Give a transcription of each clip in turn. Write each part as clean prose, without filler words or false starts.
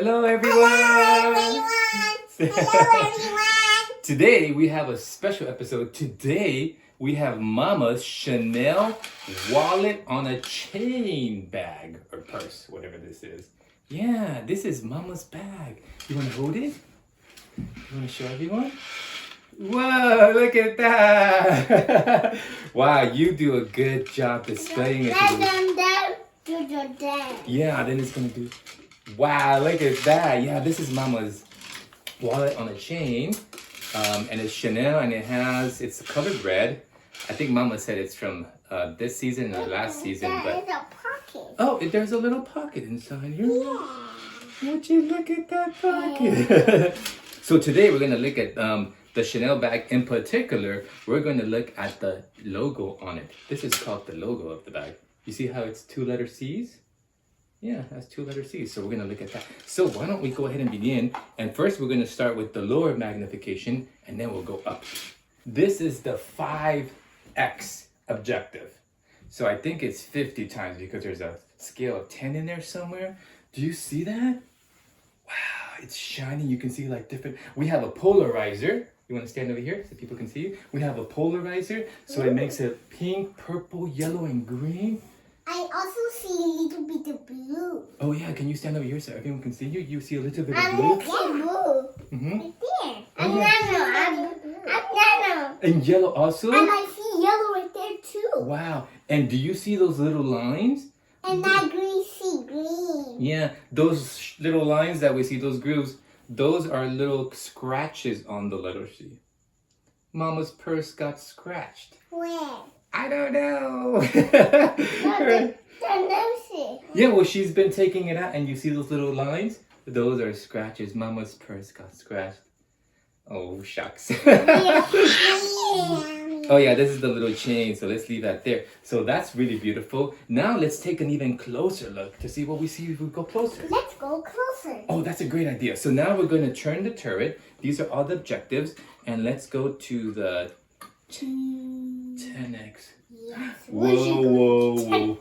Hello everyone! Hello everyone! Today we have a special episode. Today we have Mama's Chanel wallet on a chain bag or purse, whatever this is. Yeah, this is Mama's bag. You want to hold it? You want to show everyone? Whoa, look at that! Wow, you do a good job displaying it. Yeah, then it's going to do... Wow, look at that. Yeah, this is Mama's wallet on a chain. And it's Chanel and it's covered red. I think Mama said it's from this season or last season. But There's a pocket. oh, there's a little pocket inside here. Yeah. Would you look at that pocket? So today we're going to look at the Chanel bag in particular. We're going to look at the logo on it. This is called the logo of the bag. You see how it's 2 letter C's? Yeah, that's 2 letter C's. So we're going to look at that. So why don't we go ahead and begin? And first we're going to start with the lower magnification and then we'll go up. This is the 5x objective. So I think it's 50 times because there's a scale of 10 in there somewhere. Do you see that? Wow, it's shiny. You can see like different. We have a polarizer. You want to stand over here so people can see you? We have a polarizer. So it makes it pink, purple, yellow, and green. I also see a little bit of blue. Oh yeah, can you stand over here so everyone can see you? You see a little bit of I'm blue? blue. Mm-hmm. Right there. Oh, I'm nano. And yellow also? And I see yellow right there too. Wow. And do you see those little lines? And that green see green. Yeah, those little lines that we see, those grooves, those are little scratches on the letter C. Mama's purse got scratched. Where? I don't know. The nose. Yeah, well, she's been taking it out and you see those little lines? Those are scratches. Mama's purse got scratched. Oh, shucks. Oh yeah, this is the little chain, so let's leave that there. So that's really beautiful. Now let's take an even closer look to see what we see if we go closer. Let's go closer. Oh, that's a great idea. So now we're going to turn the turret. These are all the objectives. And let's go to the 10x. Yes. Whoa.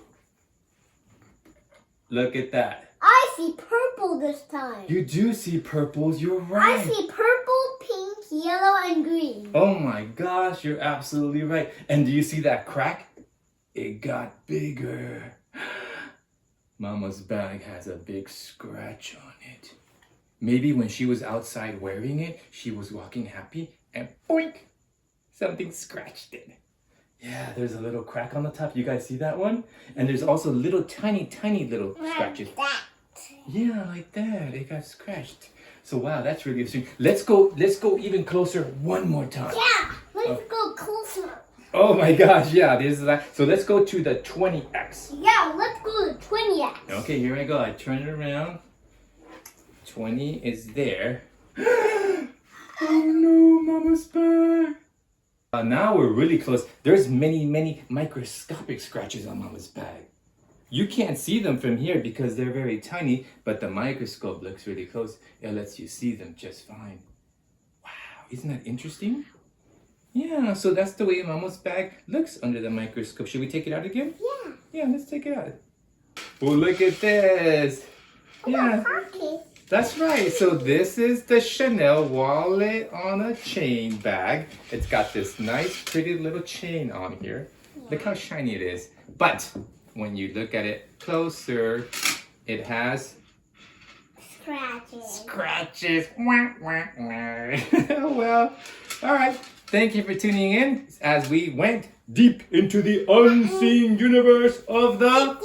Look at that. I see purple this time. You do see purples. You're right. I see purple, pink, yellow, and green. Oh my gosh, you're absolutely right. And do you see that crack? It got bigger. Mama's bag has a big scratch on it. Maybe when she was outside wearing it, she was walking happy and boink, something scratched it. Yeah, there's a little crack on the top. You guys see that one? And there's also little tiny little scratches. Like that. Yeah, like that. It got scratched. So wow, that's really interesting. Let's go even closer one more time. Yeah, let's go closer. Oh my gosh, yeah, this is that. So let's go to the 20x. Yeah, let's go to 20x. Okay, here I go. I turn it around. 20 is there. Oh no, Mama's bag. Now we're really close. There's many microscopic scratches on Mama's bag. You can't see them from here because they're very tiny, but the microscope looks really close. It lets you see them just fine. Wow, isn't that interesting? Yeah, so that's the way Mama's bag looks under the microscope. Should we take it out again? Yeah. Yeah, let's take it out. Oh, look at this. Yeah. Okay. That's right. So this is the Chanel wallet on a chain bag. It's got this nice, pretty little chain on here. Yeah. Look how shiny it is. But when you look at it closer, it has scratches. Wah, wah, wah. Well, all right. Thank you for tuning in as we went deep into the unseen universe of the